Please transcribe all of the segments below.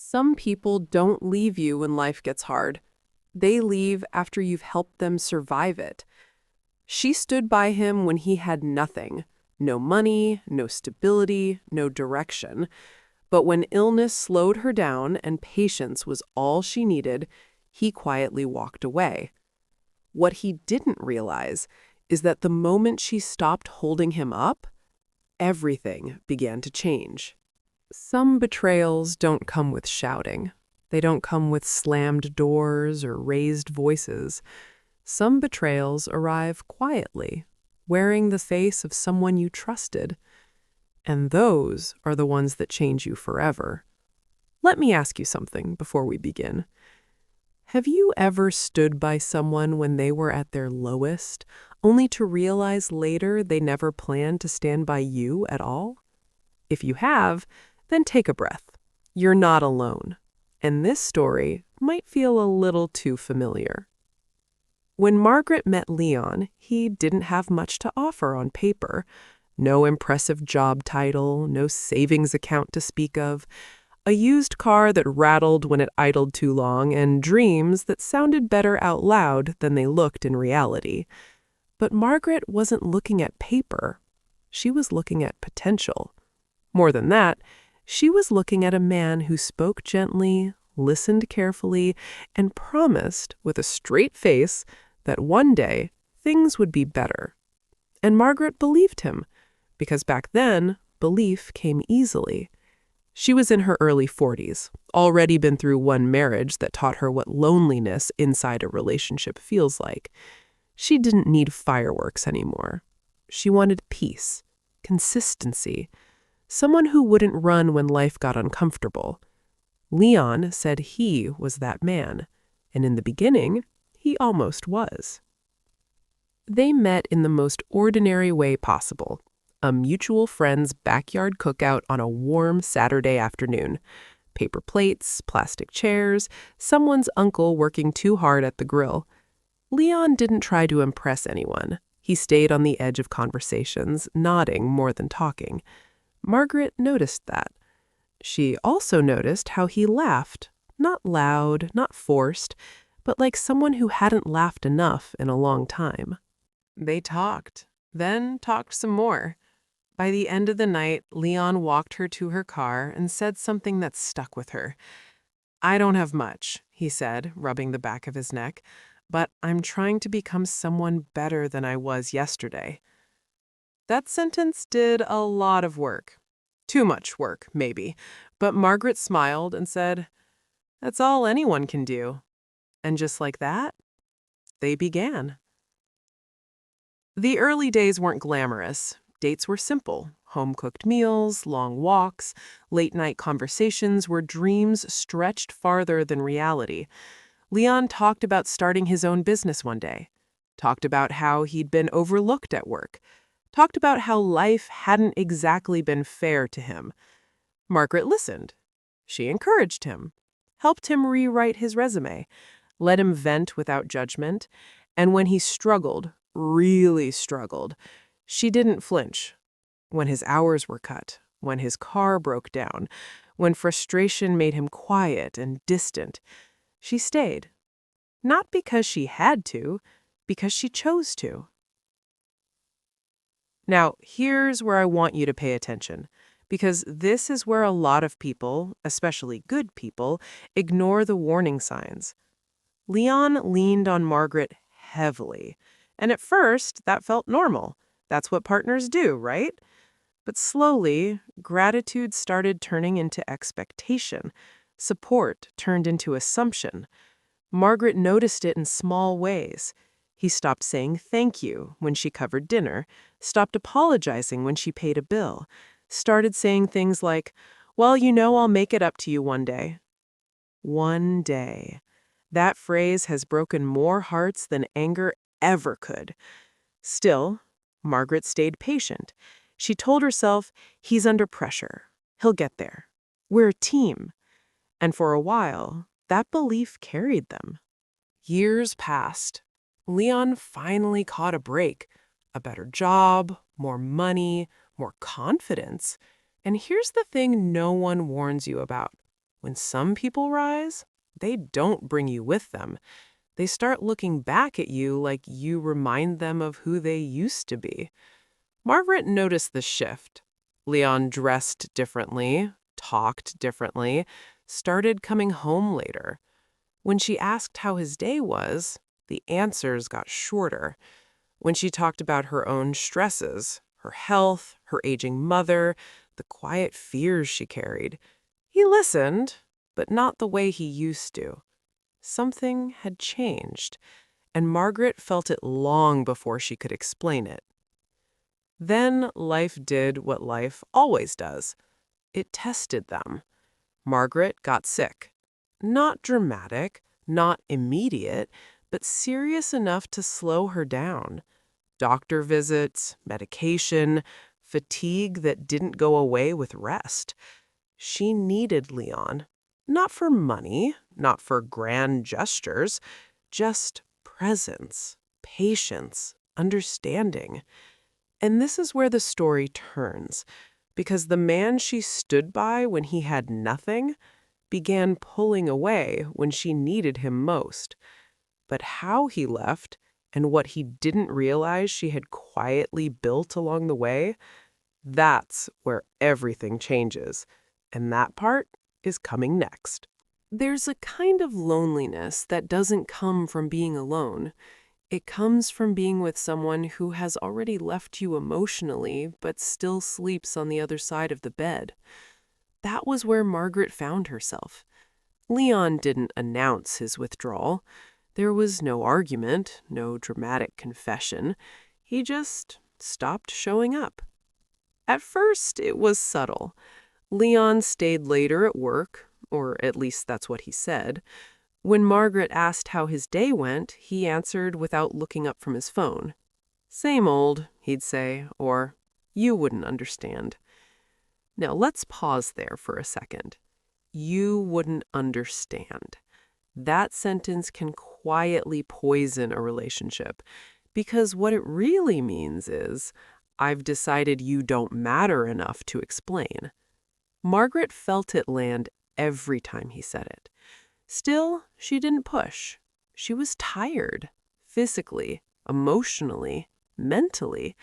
Some people don't leave you when life gets hard. They leave after you've helped them survive it. She stood by him when he had nothing. No money, no stability, no direction. But when illness slowed her down and patience was all she needed, he quietly walked away. What he didn't realize is that the moment she stopped holding him up, everything began to change. Some betrayals don't come with shouting. They don't come with slammed doors or raised voices. Some betrayals arrive quietly, wearing the face of someone you trusted. And those are the ones that change you forever. Let me ask you something before we begin. Have you ever stood by someone when they were at their lowest, only to realize later they never planned to stand by you at all? If you have, then take a breath. You're not alone. And this story might feel a little too familiar. When Margaret met Leon, he didn't have much to offer on paper. No impressive job title, no savings account to speak of, a used car that rattled when it idled too long, and dreams that sounded better out loud than they looked in reality. But Margaret wasn't looking at paper. She was looking at potential. More than that, she was looking at a man who spoke gently, listened carefully, and promised with a straight face that one day things would be better. And Margaret believed him, because back then, belief came easily. She was in her early 40s, already been through one marriage that taught her what loneliness inside a relationship feels like. She didn't need fireworks anymore. She wanted peace, consistency, someone who wouldn't run when life got uncomfortable. Leon said he was that man, and in the beginning, he almost was. They met in the most ordinary way possible, a mutual friend's backyard cookout on a warm Saturday afternoon. Paper plates, plastic chairs, someone's uncle working too hard at the grill. Leon didn't try to impress anyone. He stayed on the edge of conversations, nodding more than talking. Margaret noticed that. She also noticed how he laughed, not loud, not forced, but like someone who hadn't laughed enough in a long time. They talked, then talked some more. By the end of the night, Leon walked her to her car and said something that stuck with her. "I don't have much," he said, rubbing the back of his neck, "but I'm trying to become someone better than I was yesterday." That sentence did a lot of work. Too much work, maybe. But Margaret smiled and said, "That's all anyone can do." And just like that, they began. The early days weren't glamorous. Dates were simple. Home-cooked meals, long walks, late-night conversations where dreams stretched farther than reality. Leon talked about starting his own business one day. Talked about how he'd been overlooked at work. Talked about how life hadn't exactly been fair to him. Margaret listened. She encouraged him, helped him rewrite his resume, let him vent without judgment, and when he struggled, really struggled, she didn't flinch. When his hours were cut, when his car broke down, when frustration made him quiet and distant, she stayed. Not because she had to, because she chose to. Now, here's where I want you to pay attention, because this is where a lot of people, especially good people, ignore the warning signs. Leon leaned on Margaret heavily, and at first, that felt normal. That's what partners do, right? But slowly, gratitude started turning into expectation. Support turned into assumption. Margaret noticed it in small ways. He stopped saying thank you when she covered dinner, stopped apologizing when she paid a bill, started saying things like, "Well, I'll make it up to you one day." One day. That phrase has broken more hearts than anger ever could. Still, Margaret stayed patient. She told herself, he's under pressure. He'll get there. We're a team. And for a while, that belief carried them. Years passed. Leon finally caught a break. A better job, more money, more confidence. And here's the thing no one warns you about. When some people rise, they don't bring you with them. They start looking back at you like you remind them of who they used to be. Margaret noticed the shift. Leon dressed differently, talked differently, started coming home later. When she asked how his day was, the answers got shorter. When she talked about her own stresses, her health, her aging mother, the quiet fears she carried, he listened, but not the way he used to. Something had changed, and Margaret felt it long before she could explain it. Then life did what life always does. It tested them. Margaret got sick. Not dramatic, not immediate, but serious enough to slow her down. Doctor visits, medication, fatigue that didn't go away with rest. She needed Leon. Not for money, not for grand gestures, just presence, patience, understanding. And this is where the story turns, because the man she stood by when he had nothing began pulling away when she needed him most. But how he left and what he didn't realize she had quietly built along the way, that's where everything changes. And that part is coming next. There's a kind of loneliness that doesn't come from being alone. It comes from being with someone who has already left you emotionally, but still sleeps on the other side of the bed. That was where Margaret found herself. Leon didn't announce his withdrawal. There was no argument, no dramatic confession. He just stopped showing up. At first, it was subtle. Leon stayed later at work, or at least that's what he said. When Margaret asked how his day went, he answered without looking up from his phone. "Same old," he'd say, or "You wouldn't understand." Now let's pause there for a second. You wouldn't understand. That sentence can quietly poison a relationship, because what it really means is, I've decided you don't matter enough to explain. Margaret felt it land every time he said it. Still, she didn't push. She was tired, physically, emotionally, mentally,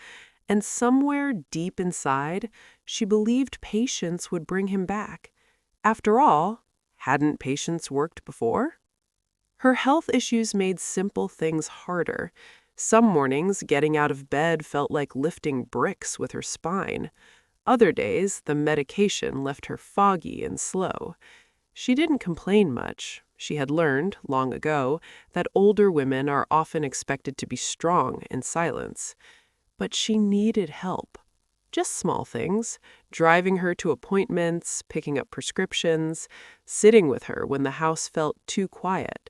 and somewhere deep inside, she believed patience would bring him back. After all, hadn't patience worked before? Her health issues made simple things harder. Some mornings, getting out of bed felt like lifting bricks with her spine. Other days, the medication left her foggy and slow. She didn't complain much. She had learned, long ago, that older women are often expected to be strong in silence. But she needed help. Just small things, driving her to appointments, picking up prescriptions, sitting with her when the house felt too quiet.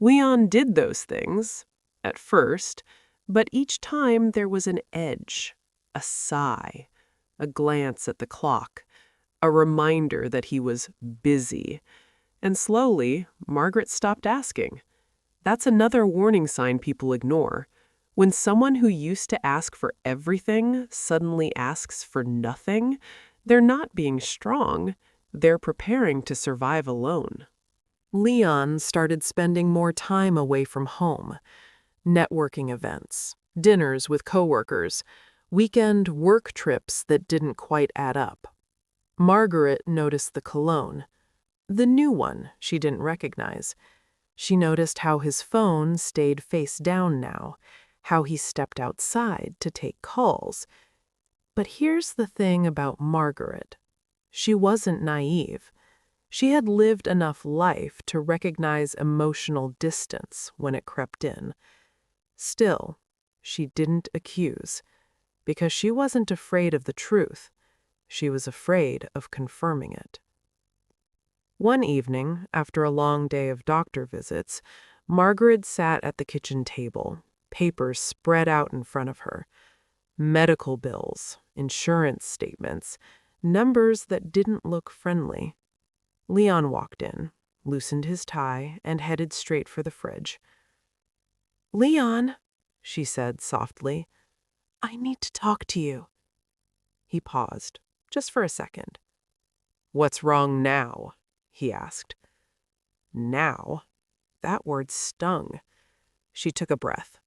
Leon did those things, at first, but each time there was an edge, a sigh, a glance at the clock, a reminder that he was busy. And slowly, Margaret stopped asking. That's another warning sign people ignore. When someone who used to ask for everything suddenly asks for nothing, they're not being strong, they're preparing to survive alone. Leon started spending more time away from home. Networking events, dinners with coworkers, weekend work trips that didn't quite add up. Margaret noticed the cologne. The new one she didn't recognize. She noticed how his phone stayed face down now, how he stepped outside to take calls. But here's the thing about Margaret. She wasn't naive. She had lived enough life to recognize emotional distance when it crept in. Still, she didn't accuse, because she wasn't afraid of the truth. She was afraid of confirming it. One evening, after a long day of doctor visits, Margaret sat at the kitchen table, papers spread out in front of her. Medical bills, insurance statements, numbers that didn't look friendly. Leon walked in, loosened his tie, and headed straight for the fridge. "Leon," she said softly, "I need to talk to you." He paused, just for a second. "What's wrong now?" he asked. Now? That word stung. She took a breath.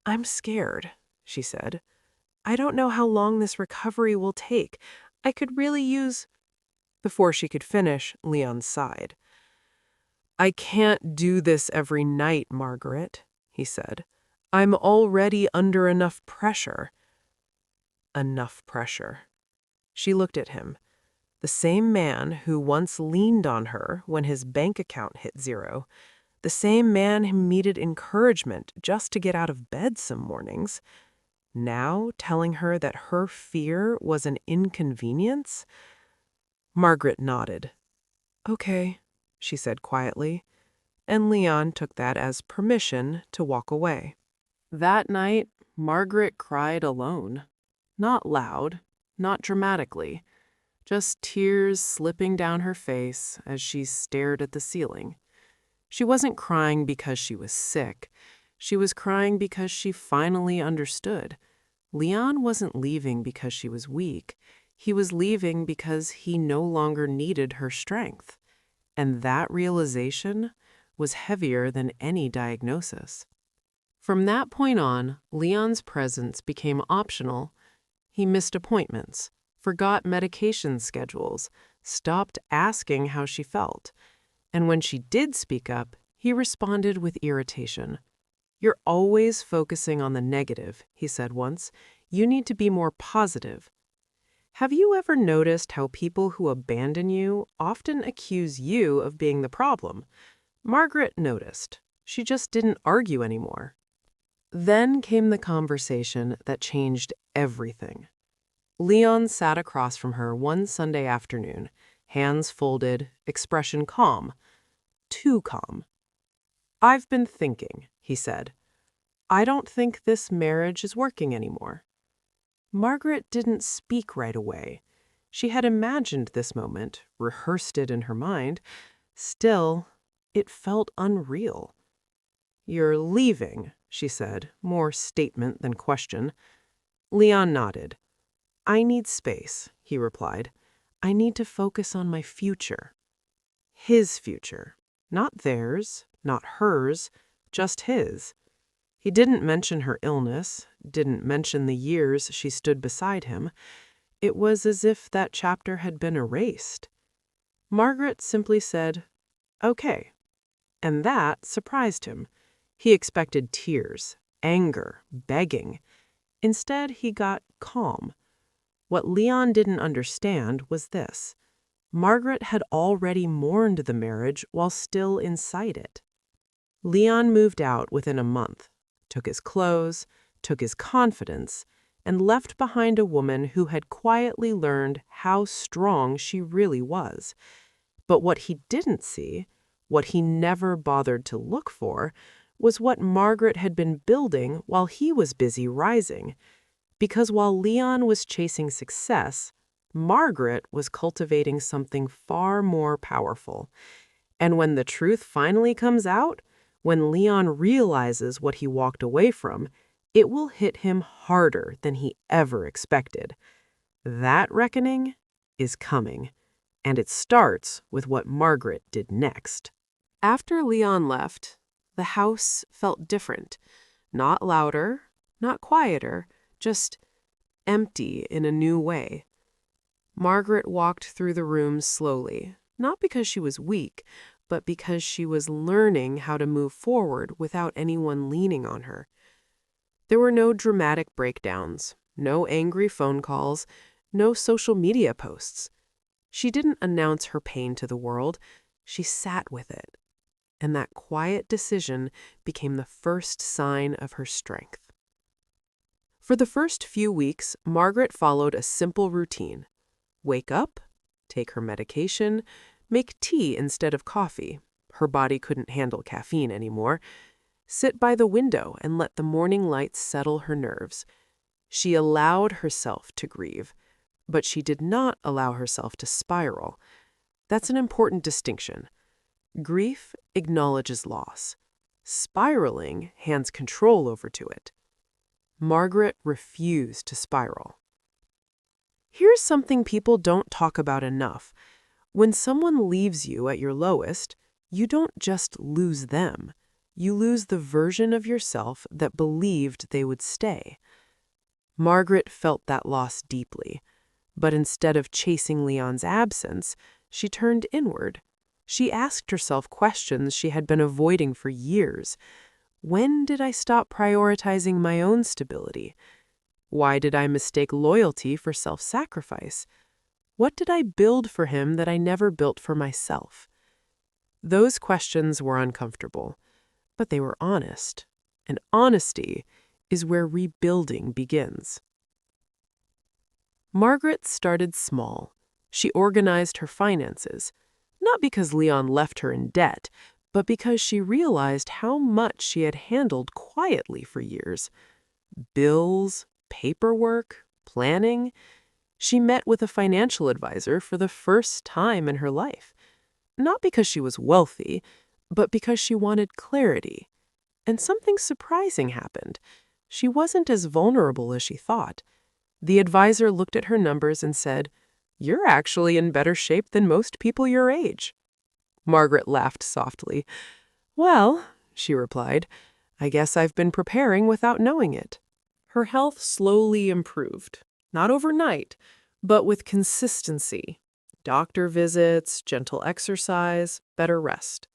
I'm scared, she said. I don't know how long this recovery will take. I could really use... Before she could finish, Leon sighed. I can't do this every night, Margaret, he said. I'm already under enough pressure. Enough pressure. She looked at him. The same man who once leaned on her when his bank account hit zero. The same man who needed encouragement just to get out of bed some mornings. Now telling her that her fear was an inconvenience? Margaret nodded. Okay, she said quietly, and Leon took that as permission to walk away. That night, Margaret cried alone. Not loud, not dramatically, just tears slipping down her face as she stared at the ceiling. She wasn't crying because she was sick. She was crying because she finally understood. Leon wasn't leaving because she was weak. He was leaving because he no longer needed her strength. And that realization was heavier than any diagnosis. From that point on, Leon's presence became optional. He missed appointments, forgot medication schedules, stopped asking how she felt. And when she did speak up, he responded with irritation. You're always focusing on the negative, he said once. You need to be more positive. Have you ever noticed how people who abandon you often accuse you of being the problem? Margaret noticed. She just didn't argue anymore. Then came the conversation that changed everything. Leon sat across from her one Sunday afternoon, hands folded, expression calm. Too calm. I've been thinking, he said. I don't think this marriage is working anymore. Margaret didn't speak right away. She had imagined this moment, rehearsed it in her mind. Still, it felt unreal. You're leaving, she said, more statement than question. Leon nodded. I need space, he replied. I need to focus on my future. His future. Not theirs, not hers, just his. He didn't mention her illness, didn't mention the years she stood beside him. It was as if that chapter had been erased. Margaret simply said, okay. And that surprised him. He expected tears, anger, begging. Instead, he got calm. What Leon didn't understand was this. Margaret had already mourned the marriage while still inside it. Leon moved out within a month, took his clothes, took his confidence, and left behind a woman who had quietly learned how strong she really was. But what he didn't see, what he never bothered to look for, was what Margaret had been building while he was busy rising. Because while Leon was chasing success, Margaret was cultivating something far more powerful. And when the truth finally comes out, when Leon realizes what he walked away from, it will hit him harder than he ever expected. That reckoning is coming, and it starts with what Margaret did next. After Leon left, the house felt different. Not louder, not quieter, just empty in a new way. Margaret walked through the rooms slowly, not because she was weak, but because she was learning how to move forward without anyone leaning on her. There were no dramatic breakdowns, no angry phone calls, no social media posts. She didn't announce her pain to the world. She sat with it. And that quiet decision became the first sign of her strength. For the first few weeks, Margaret followed a simple routine. Wake up, take her medication, make tea instead of coffee. Her body couldn't handle caffeine anymore. Sit by the window and let the morning light settle her nerves. She allowed herself to grieve, but she did not allow herself to spiral. That's an important distinction. Grief acknowledges loss. Spiraling hands control over to it. Margaret refused to spiral. Here's something people don't talk about enough. When someone leaves you at your lowest, you don't just lose them. You lose the version of yourself that believed they would stay. Margaret felt that loss deeply, but instead of chasing Leon's absence, she turned inward. She asked herself questions she had been avoiding for years. When did I stop prioritizing my own stability? Why did I mistake loyalty for self-sacrifice? What did I build for him that I never built for myself? Those questions were uncomfortable, but they were honest. And honesty is where rebuilding begins. Margaret started small. She organized her finances, not because Leon left her in debt, but because she realized how much she had handled quietly for years. Bills, paperwork, planning. She met with a financial advisor for the first time in her life. Not because she was wealthy, but because she wanted clarity. And something surprising happened. She wasn't as vulnerable as she thought. The advisor looked at her numbers and said, "You're actually in better shape than most people your age." Margaret laughed softly. "Well," she replied, "I guess I've been preparing without knowing it." Her health slowly improved, not overnight, but with consistency. Doctor visits, gentle exercise, better rest.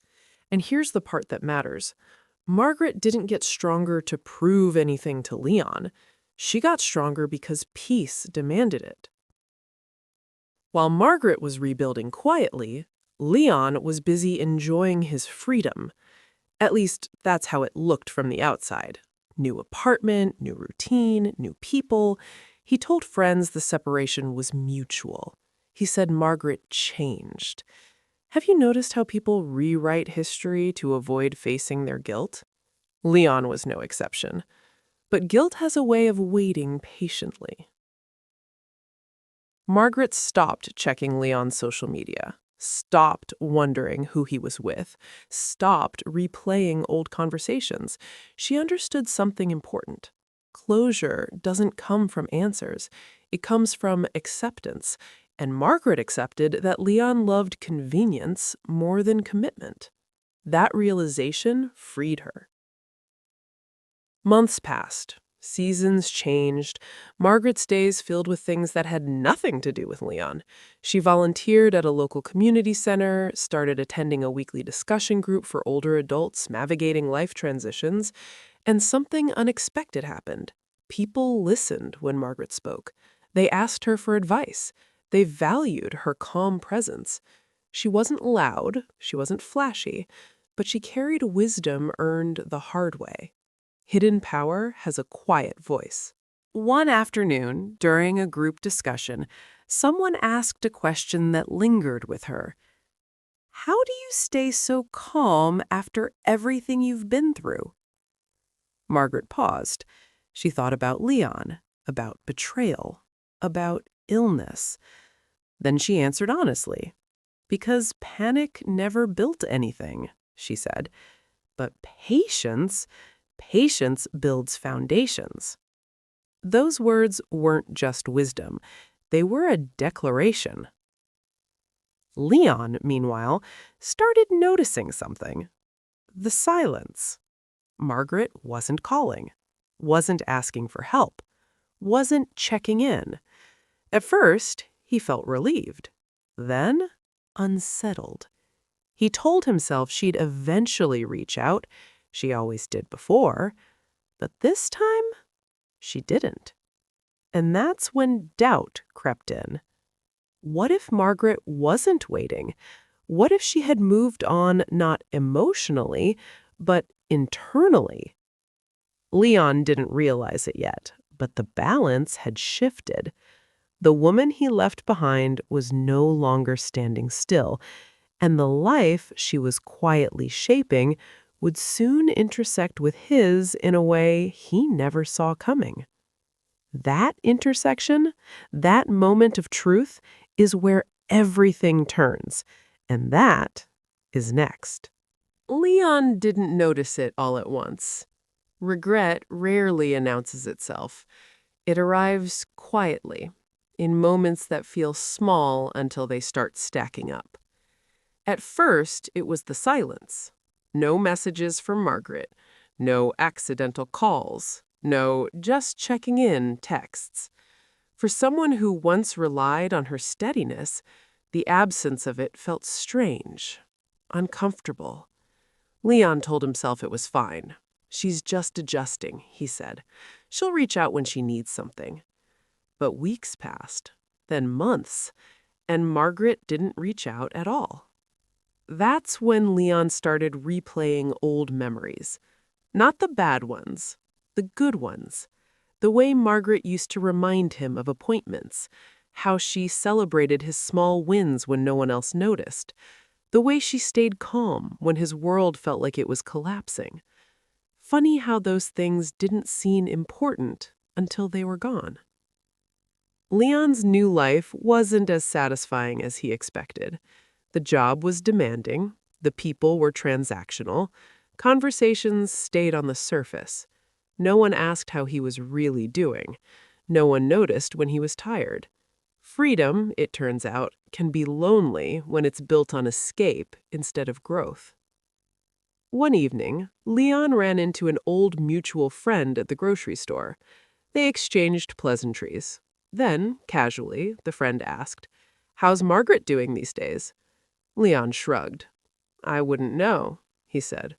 And here's the part that matters. Margaret didn't get stronger to prove anything to Leon. She got stronger because peace demanded it. While Margaret was rebuilding quietly, Leon was busy enjoying his freedom. At least, that's how it looked from the outside. New apartment, new routine, new people. He told friends the separation was mutual. He said Margaret changed. Have you noticed how people rewrite history to avoid facing their guilt? Leon was no exception. But guilt has a way of waiting patiently. Margaret stopped checking Leon's social media, stopped wondering who he was with, stopped replaying old conversations. She understood something important. Closure doesn't come from answers. It comes from acceptance. And Margaret accepted that Leon loved convenience more than commitment. That realization freed her. Months passed. Seasons changed. Margaret's days filled with things that had nothing to do with Leon. She volunteered at a local community center, started attending a weekly discussion group for older adults navigating life transitions, and something unexpected happened. People listened when Margaret spoke. They asked her for advice. They valued her calm presence. She wasn't loud, she wasn't flashy, but she carried wisdom earned the hard way. Hidden power has a quiet voice. One afternoon, during a group discussion, someone asked a question that lingered with her. How do you stay so calm after everything you've been through? Margaret paused. She thought about Leon, about betrayal, about illness. Then she answered honestly. Because panic never built anything, she said. But patience builds foundations. Those words weren't just wisdom. They were a declaration. Leon, meanwhile, started noticing something. The silence. Margaret wasn't calling, wasn't asking for help, wasn't checking in. At first, he felt relieved. Then, unsettled. He told himself she'd eventually reach out. She always did before. But this time, she didn't. And that's when doubt crept in. What if Margaret wasn't waiting? What if she had moved on not emotionally, but internally? Leon didn't realize it yet, but the balance had shifted. The woman he left behind was no longer standing still, and the life she was quietly shaping would soon intersect with his in a way he never saw coming. That intersection, that moment of truth, is where everything turns, and that is next. Leon didn't notice it all at once. Regret rarely announces itself. It arrives quietly, in moments that feel small until they start stacking up. At first, it was the silence. No messages from Margaret, no accidental calls, no just checking in texts. For someone who once relied on her steadiness, the absence of it felt strange, uncomfortable. Leon told himself it was fine. She's just adjusting, he said. She'll reach out when she needs something. But weeks passed, then months, and Margaret didn't reach out at all. That's when Leon started replaying old memories. Not the bad ones, the good ones. The way Margaret used to remind him of appointments, how she celebrated his small wins when no one else noticed, the way she stayed calm when his world felt like it was collapsing. Funny how those things didn't seem important until they were gone. Leon's new life wasn't as satisfying as he expected. The job was demanding, the people were transactional, conversations stayed on the surface. No one asked how he was really doing. No one noticed when he was tired. Freedom, it turns out, can be lonely when it's built on escape instead of growth. One evening, Leon ran into an old mutual friend at the grocery store. They exchanged pleasantries. Then, casually, the friend asked, "How's Margaret doing these days?" Leon shrugged. "I wouldn't know," he said.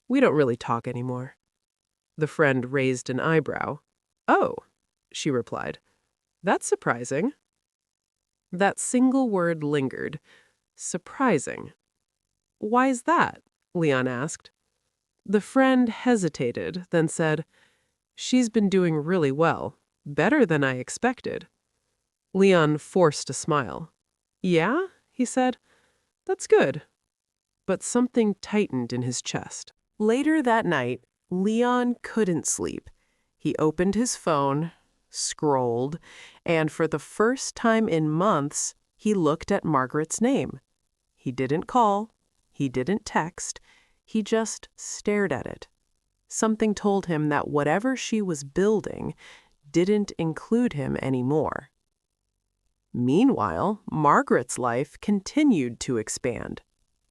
"We don't really talk anymore." The friend raised an eyebrow. "Oh," she replied. "That's surprising." That single word lingered. Surprising. "Why's that?" Leon asked. The friend hesitated, then said, "She's been doing really well. Better than I expected." Leon forced a smile. "Yeah?" he said. "That's good." But something tightened in his chest. Later that night, Leon couldn't sleep. He opened his phone, scrolled, and for the first time in months, he looked at Margaret's name. He didn't call. He didn't text. He just stared at it. Something told him that whatever she was building didn't include him anymore. Meanwhile, Margaret's life continued to expand.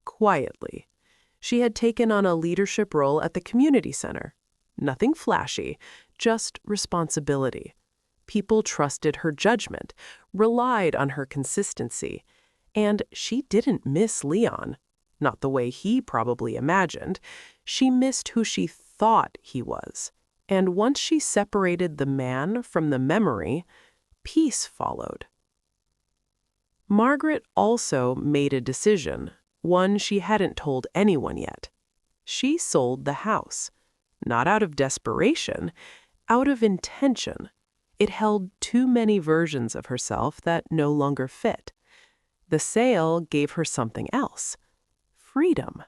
Quietly. She had taken on a leadership role at the community center. Nothing flashy, just responsibility. People trusted her judgment, relied on her consistency, and she didn't miss Leon. Not the way he probably imagined. She missed who she thought he was. And once she separated the man from the memory, peace followed. Margaret also made a decision, one she hadn't told anyone yet. She sold the house, not out of desperation, out of intention. It held too many versions of herself that no longer fit. The sale gave her something else. Freedom.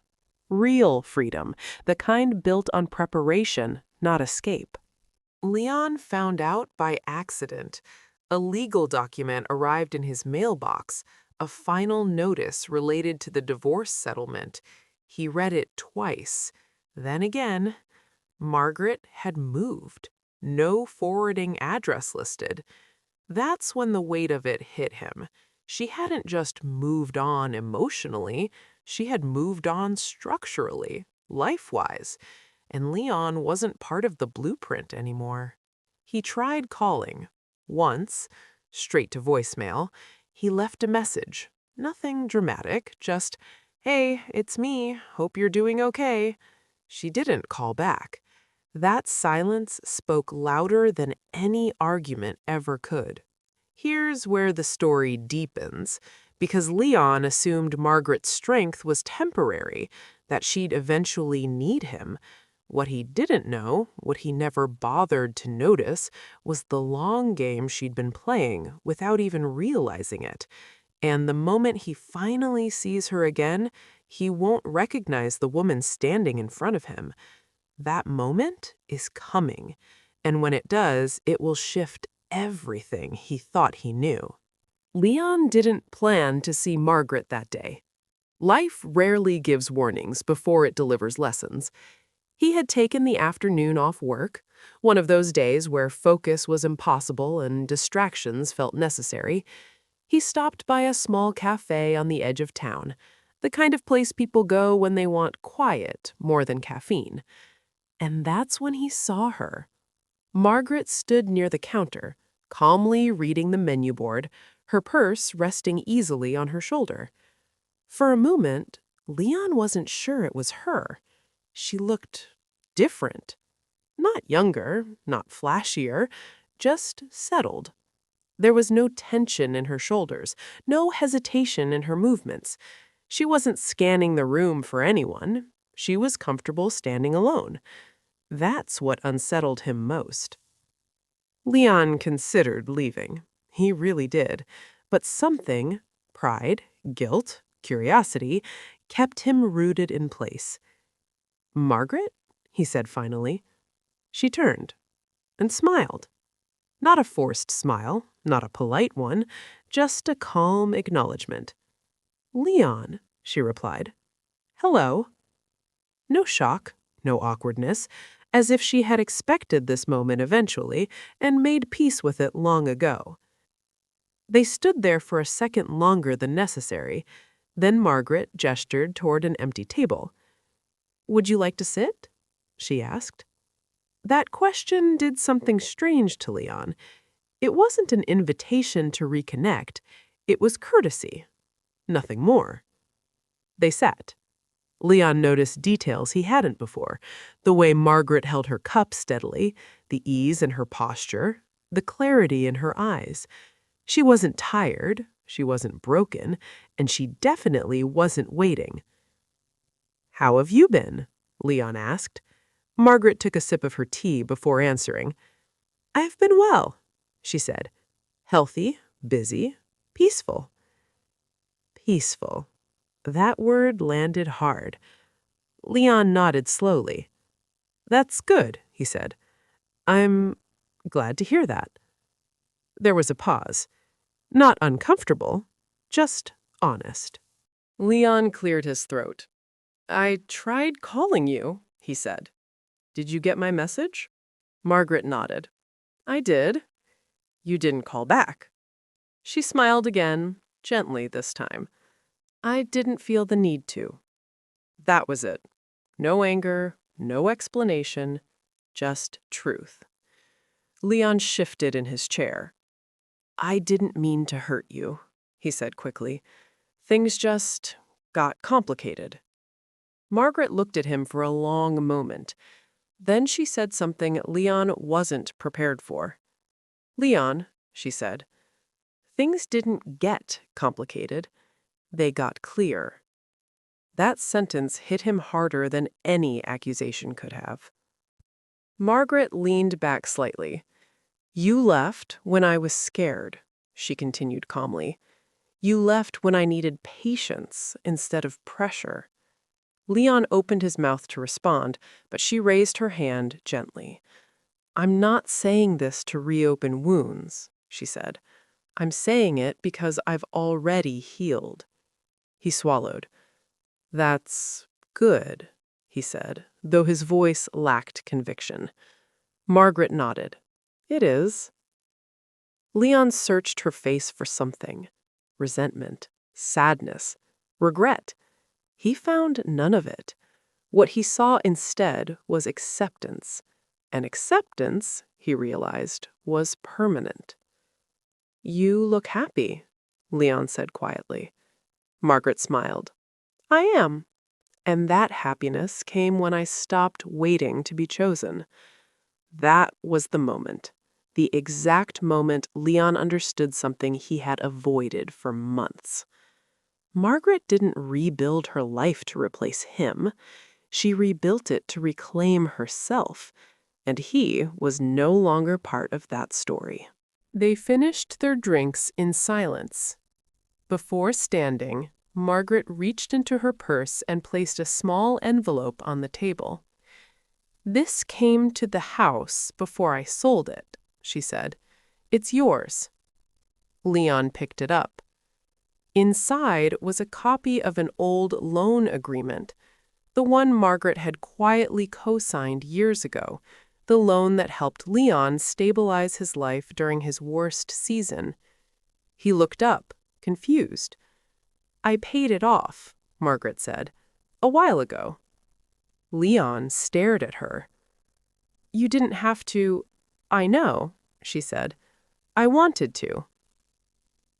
Real freedom, the kind built on preparation, not escape. Leon found out by accident. A legal document arrived in his mailbox, a final notice related to the divorce settlement. He read it twice. Then again, Margaret had moved. No forwarding address listed. That's when the weight of it hit him. She hadn't just moved on emotionally, she had moved on structurally, life-wise, and Leon wasn't part of the blueprint anymore. He tried calling. Once, straight to voicemail, he left a message. Nothing dramatic, just, "Hey, it's me. Hope you're doing okay." She didn't call back. That silence spoke louder than any argument ever could. Here's where the story deepens, because Leon assumed Margaret's strength was temporary, that she'd eventually need him. What he didn't know, what he never bothered to notice, was the long game she'd been playing without even realizing it. And the moment he finally sees her again, he won't recognize the woman standing in front of him. That moment is coming, and when it does, it will shift everything he thought he knew. Leon didn't plan to see Margaret that day. Life rarely gives warnings before it delivers lessons. He had taken the afternoon off work, one of those days where focus was impossible and distractions felt necessary. He stopped by a small cafe on the edge of town, the kind of place people go when they want quiet more than caffeine. And that's when he saw her. Margaret stood near the counter, calmly reading the menu board, her purse resting easily on her shoulder. For a moment, Leon wasn't sure it was her. She looked different. Not younger, not flashier, just settled. There was no tension in her shoulders, no hesitation in her movements. She wasn't scanning the room for anyone. She was comfortable standing alone. That's what unsettled him most. Leon considered leaving. He really did. But something, pride, guilt, curiosity, kept him rooted in place. "Margaret?" he said finally. She turned and smiled. Not a forced smile, not a polite one, just a calm acknowledgement. "Leon," she replied. "Hello." No shock, no awkwardness, as if she had expected this moment eventually and made peace with it long ago. They stood there for a second longer than necessary. Then Margaret gestured toward an empty table. "Would you like to sit?" she asked. That question did something strange to Leon. It wasn't an invitation to reconnect. It was courtesy. Nothing more. They sat. Leon noticed details he hadn't before. The way Margaret held her cup steadily, the ease in her posture, the clarity in her eyes. She wasn't tired, she wasn't broken, and she definitely wasn't waiting. "How have you been?" Leon asked. Margaret took a sip of her tea before answering. "I've been well," she said. "Healthy, busy, peaceful." Peaceful. That word landed hard. Leon nodded slowly. "That's good," he said. "I'm glad to hear that." There was a pause. Not uncomfortable, just honest. Leon cleared his throat. "I tried calling you," he said. "Did you get my message?" Margaret nodded. "I did." "You didn't call back." She smiled again, gently this time. "I didn't feel the need to." That was it. No anger, no explanation, just truth. Leon shifted in his chair. "I didn't mean to hurt you," he said quickly. "Things just got complicated." Margaret looked at him for a long moment. Then she said something Leon wasn't prepared for. "Leon," she said, "things didn't get complicated. They got clear." That sentence hit him harder than any accusation could have. Margaret leaned back slightly. "You left when I was scared," she continued calmly. "You left when I needed patience instead of pressure." Leon opened his mouth to respond, but she raised her hand gently. "I'm not saying this to reopen wounds," she said. "I'm saying it because I've already healed." He swallowed. "That's good," he said, though his voice lacked conviction. Margaret nodded. "It is." Leon searched her face for something. Resentment, sadness, regret. He found none of it. What he saw instead was acceptance. And acceptance, he realized, was permanent. "You look happy," Leon said quietly. Margaret smiled. "I am." And that happiness came when I stopped waiting to be chosen. That was the moment. The exact moment Leon understood something he had avoided for months. Margaret didn't rebuild her life to replace him. She rebuilt it to reclaim herself, and he was no longer part of that story. They finished their drinks in silence. Before standing, Margaret reached into her purse and placed a small envelope on the table. "This came to the house before I sold it," she said. "It's yours." Leon picked it up. Inside was a copy of an old loan agreement. The one Margaret had quietly co-signed years ago, the loan that helped Leon stabilize his life during his worst season. He looked up, confused. "I paid it off," Margaret said, "a while ago." Leon stared at her. "You didn't have to—" "I know," she said. "I wanted to."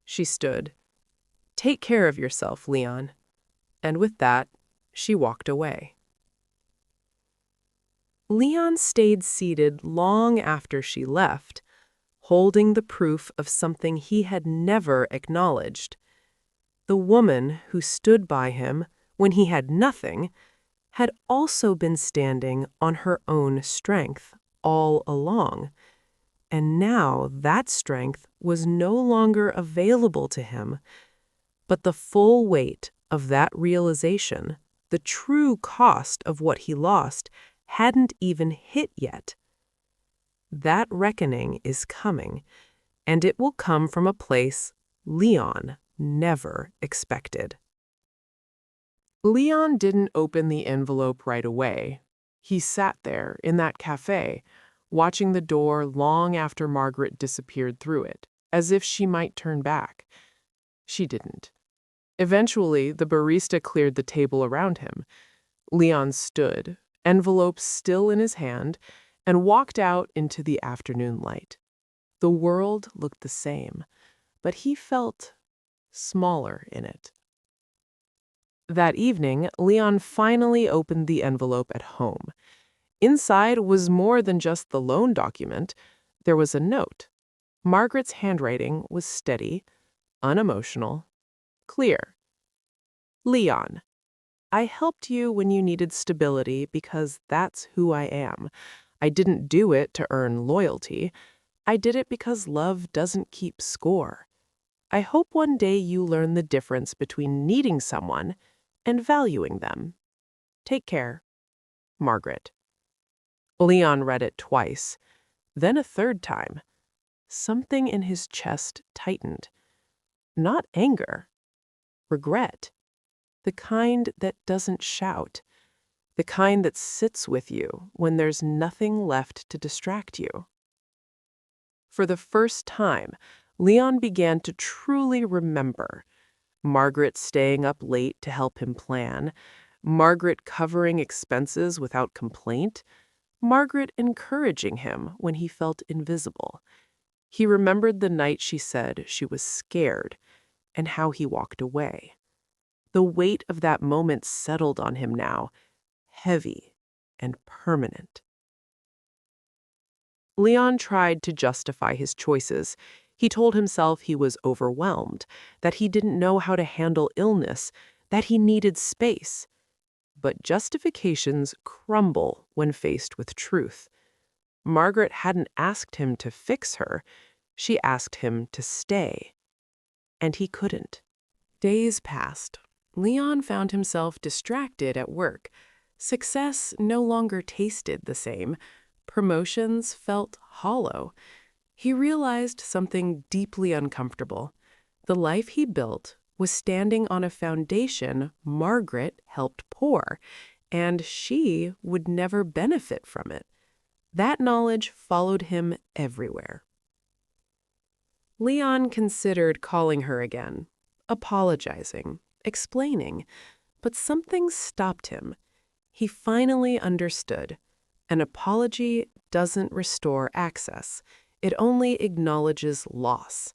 She stood. "Take care of yourself, Leon." And with that, she walked away. Leon stayed seated long after she left, holding the proof of something he had never acknowledged. The woman who stood by him when he had nothing had also been standing on her own strength all along. And now that strength was no longer available to him. But the full weight of that realization, the true cost of what he lost, hadn't even hit yet. That reckoning is coming, and it will come from a place Leon never expected. Leon didn't open the envelope right away. He sat there in that cafe, watching the door long after Margaret disappeared through it, as if she might turn back. She didn't. Eventually, the barista cleared the table around him. Leon stood, envelope still in his hand, and walked out into the afternoon light. The world looked the same, but he felt smaller in it. That evening, Leon finally opened the envelope at home. Inside was more than just the loan document. There was a note. Margaret's handwriting was steady, unemotional, clear. "Leon, I helped you when you needed stability because that's who I am. I didn't do it to earn loyalty. I did it because love doesn't keep score. I hope one day you learn the difference between needing someone and valuing them. Take care. Margaret." Leon read it twice, then a third time. Something in his chest tightened. Not anger, regret. The kind that doesn't shout. The kind that sits with you when there's nothing left to distract you. For the first time, Leon began to truly remember. Margaret staying up late to help him plan. Margaret covering expenses without complaint. Margaret encouraging him when he felt invisible. He remembered the night she said she was scared and how he walked away. The weight of that moment settled on him now, heavy and permanent. Leon tried to justify his choices. He told himself he was overwhelmed, that he didn't know how to handle illness, that he needed space. But justifications crumble when faced with truth. Margaret hadn't asked him to fix her. She asked him to stay. And he couldn't. Days passed. Leon found himself distracted at work. Success no longer tasted the same. Promotions felt hollow. He realized something deeply uncomfortable. The life he built was standing on a foundation Margaret helped pour, and she would never benefit from it. That knowledge followed him everywhere. Leon considered calling her again, apologizing, explaining, but something stopped him. He finally understood. An apology doesn't restore access. It only acknowledges loss.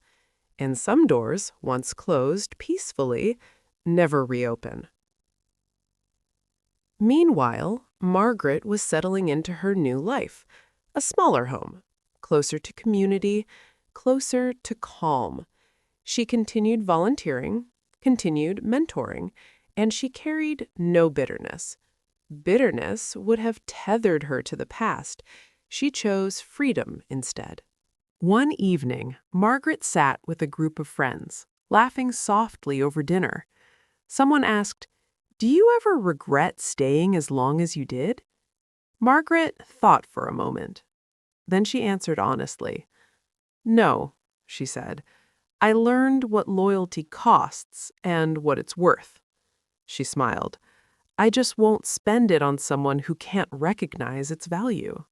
And some doors, once closed peacefully, never reopen. Meanwhile, Margaret was settling into her new life, a smaller home, closer to community, closer to calm. She continued volunteering, continued mentoring, and she carried no bitterness. Bitterness would have tethered her to the past. She chose freedom instead. One evening, Margaret sat with a group of friends, laughing softly over dinner. Someone asked, "Do you ever regret staying as long as you did?" Margaret thought for a moment. Then she answered honestly. "No," she said. "I learned what loyalty costs and what it's worth." She smiled. I just won't spend it on someone who can't recognize its value.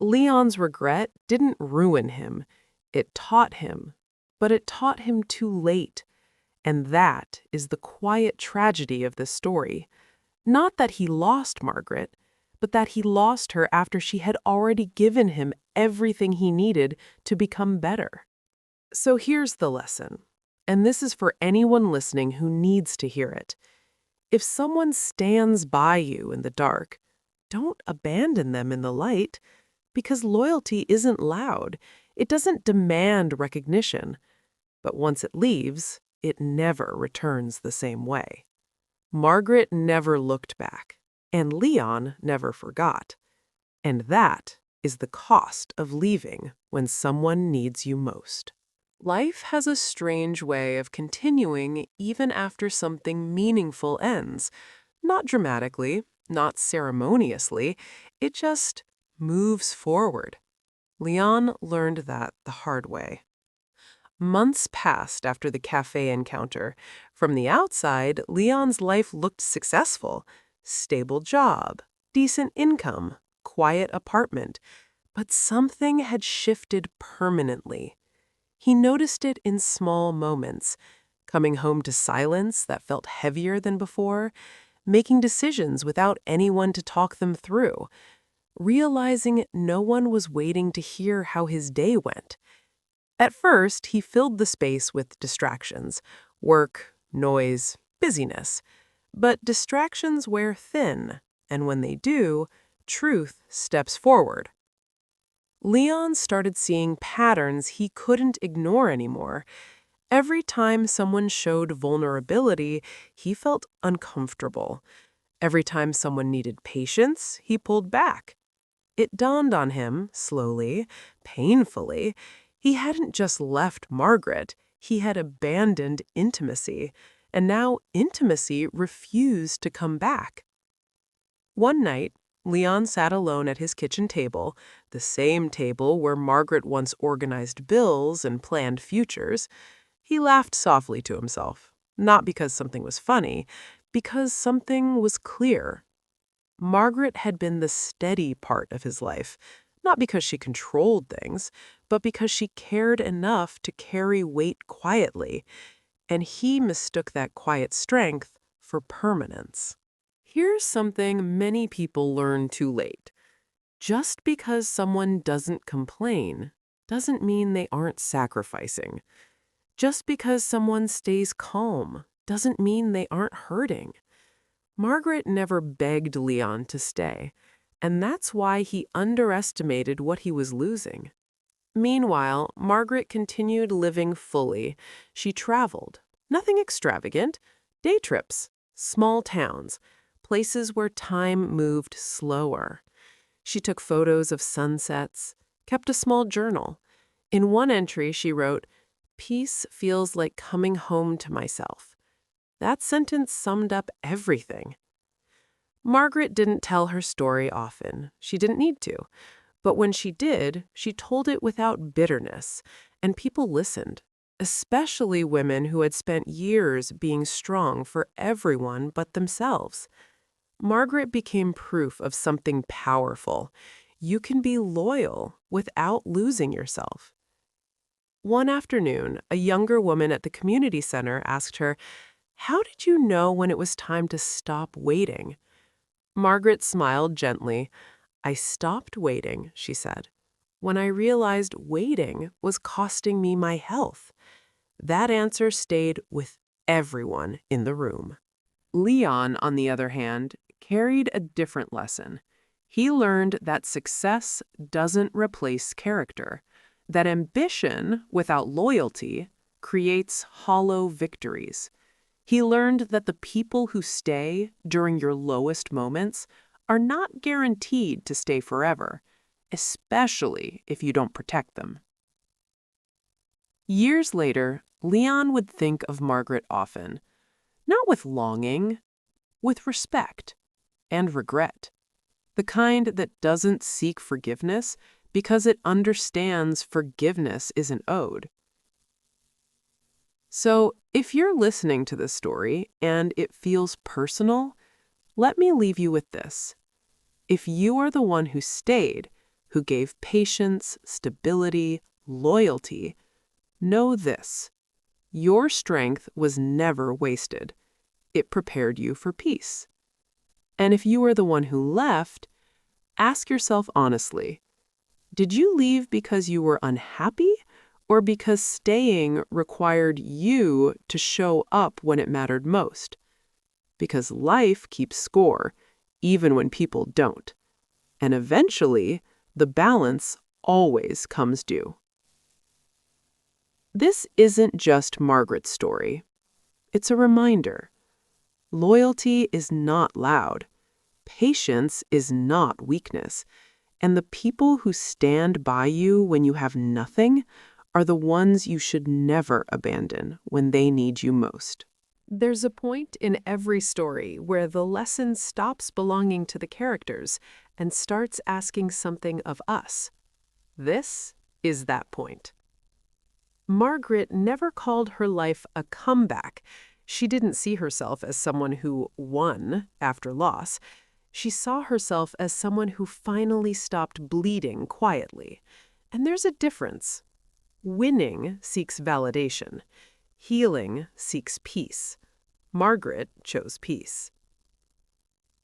Leon's regret didn't ruin him. It taught him. But it taught him too late. And that is the quiet tragedy of this story. Not that he lost Margaret, but that he lost her after she had already given him everything he needed to become better. So here's the lesson, and this is for anyone listening who needs to hear it. If someone stands by you in the dark, don't abandon them in the light, because loyalty isn't loud. It doesn't demand recognition. But once it leaves, it never returns the same way. Margaret never looked back, and Leon never forgot. And that is the cost of leaving when someone needs you most. Life has a strange way of continuing even after something meaningful ends. Not dramatically, not ceremoniously, it just moves forward. Leon learned that the hard way. Months passed after the cafe encounter. From the outside, Leon's life looked successful. Stable job, decent income, quiet apartment. But something had shifted permanently. He noticed it in small moments, coming home to silence that felt heavier than before, making decisions without anyone to talk them through, realizing no one was waiting to hear how his day went. At first, he filled the space with distractions, work, noise, busyness. But distractions wear thin, and when they do, truth steps forward. Leon started seeing patterns he couldn't ignore anymore. Every time someone showed vulnerability, he felt uncomfortable. Every time someone needed patience, he pulled back. It dawned on him, slowly, painfully, he hadn't just left Margaret, he had abandoned intimacy, and now intimacy refused to come back. One night, Leon sat alone at his kitchen table, the same table where Margaret once organized bills and planned futures. He laughed softly to himself, not because something was funny, because something was clear. Margaret had been the steady part of his life, not because she controlled things, but because she cared enough to carry weight quietly, and he mistook that quiet strength for permanence. Here's something many people learn too late. Just because someone doesn't complain doesn't mean they aren't sacrificing. Just because someone stays calm doesn't mean they aren't hurting. Margaret never begged Leon to stay, and that's why he underestimated what he was losing. Meanwhile, Margaret continued living fully. She traveled. Nothing extravagant. Day trips, small towns, places where time moved slower. She took photos of sunsets, kept a small journal. In one entry, she wrote, "Peace feels like coming home to myself." That sentence summed up everything. Margaret didn't tell her story often. She didn't need to. But when she did, she told it without bitterness, and people listened, especially women who had spent years being strong for everyone but themselves. Margaret became proof of something powerful. You can be loyal without losing yourself. One afternoon, a younger woman at the community center asked her, "How did you know when it was time to stop waiting?" Margaret smiled gently. "I stopped waiting," she said, "when I realized waiting was costing me my health." That answer stayed with everyone in the room. Leon, on the other hand, carried a different lesson. He learned that success doesn't replace character, that ambition without loyalty creates hollow victories. He learned that the people who stay during your lowest moments are not guaranteed to stay forever, especially if you don't protect them. Years later, Leon would think of Margaret often, not with longing, with respect and regret, the kind that doesn't seek forgiveness because it understands forgiveness isn't owed. So, if you're listening to this story and it feels personal, Let me leave you with this. If you are the one who stayed, who gave patience, stability, loyalty, know this: your strength was never wasted. It prepared you for peace. And if you are the one who left, ask yourself honestly, did you leave because you were unhappy, or because staying required you to show up when it mattered most? Because life keeps score, even when people don't. And eventually, the balance always comes due. This isn't just Margaret's story. It's a reminder. Loyalty is not loud. Patience is not weakness. And the people who stand by you when you have nothing are the ones you should never abandon when they need you most. There's a point in every story where the lesson stops belonging to the characters and starts asking something of us. This is that point. Margaret never called her life a comeback. She didn't see herself as someone who won after loss. She saw herself as someone who finally stopped bleeding quietly. And there's a difference. Winning seeks validation. Healing seeks peace. Margaret chose peace.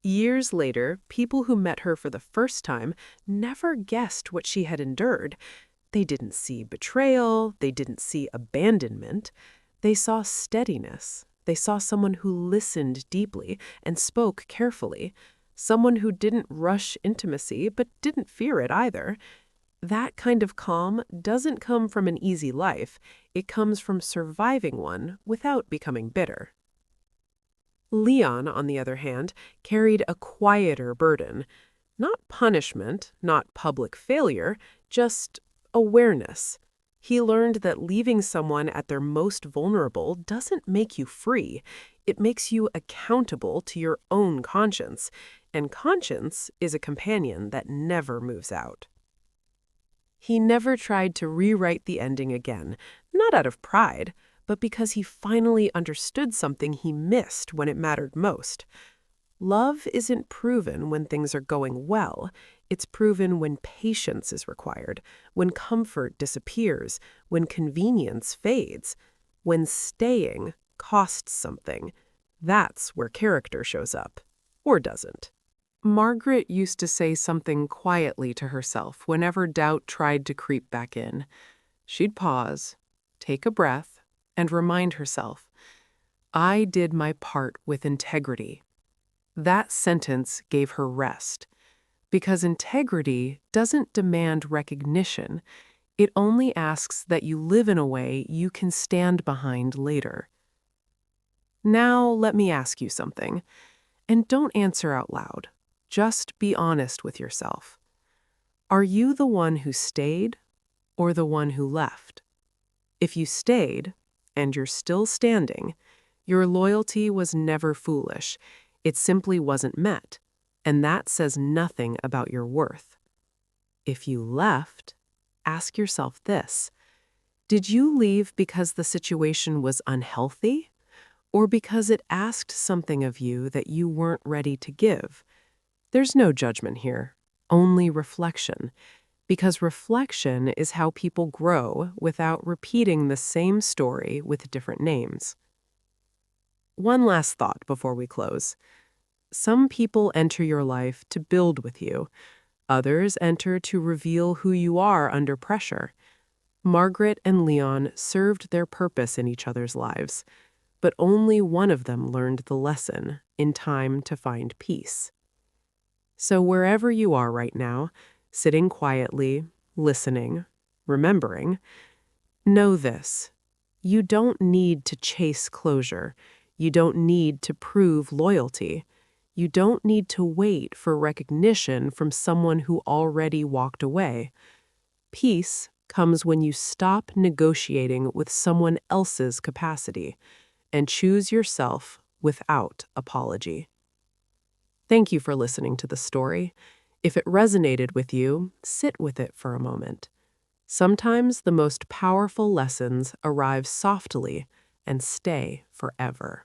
Years later, people who met her for the first time never guessed what she had endured. They didn't see betrayal. They didn't see abandonment. They saw steadiness. They saw someone who listened deeply and spoke carefully. Someone who didn't rush intimacy but didn't fear it either. That kind of calm doesn't come from an easy life. It comes from surviving one without becoming bitter. Leon, on the other hand, carried a quieter burden. Not punishment, not public failure, just awareness. He learned that leaving someone at their most vulnerable doesn't make you free. It makes you accountable to your own conscience. And conscience is a companion that never moves out. He never tried to rewrite the ending again, not out of pride, but because he finally understood something he missed when it mattered most. Love isn't proven when things are going well. It's proven when patience is required, when comfort disappears, when convenience fades, when staying costs something. That's where character shows up, or doesn't. Margaret used to say something quietly to herself whenever doubt tried to creep back in. She'd pause, take a breath, and remind herself, I did my part with integrity. That sentence gave her rest, because integrity doesn't demand recognition. It only asks that you live in a way you can stand behind later. Now, let me ask you something, and don't answer out loud. Just be honest with yourself. Are you the one who stayed or the one who left? If you stayed, and you're still standing, your loyalty was never foolish. It simply wasn't met, and that says nothing about your worth. If you left, ask yourself this: did you leave because the situation was unhealthy, or because it asked something of you that you weren't ready to give? There's no judgment here, only reflection, because reflection is how people grow without repeating the same story with different names. One last thought before we close. Some people enter your life to build with you. Others enter to reveal who you are under pressure. Margaret and Leon served their purpose in each other's lives, but only one of them learned the lesson in time to find peace. So wherever you are right now, sitting quietly, listening, remembering, know this: you don't need to chase closure. You don't need to prove loyalty. You don't need to wait for recognition from someone who already walked away. Peace comes when you stop negotiating with someone else's capacity and choose yourself without apology. Thank you for listening to the story. If it resonated with you, sit with it for a moment. Sometimes the most powerful lessons arrive softly and stay forever.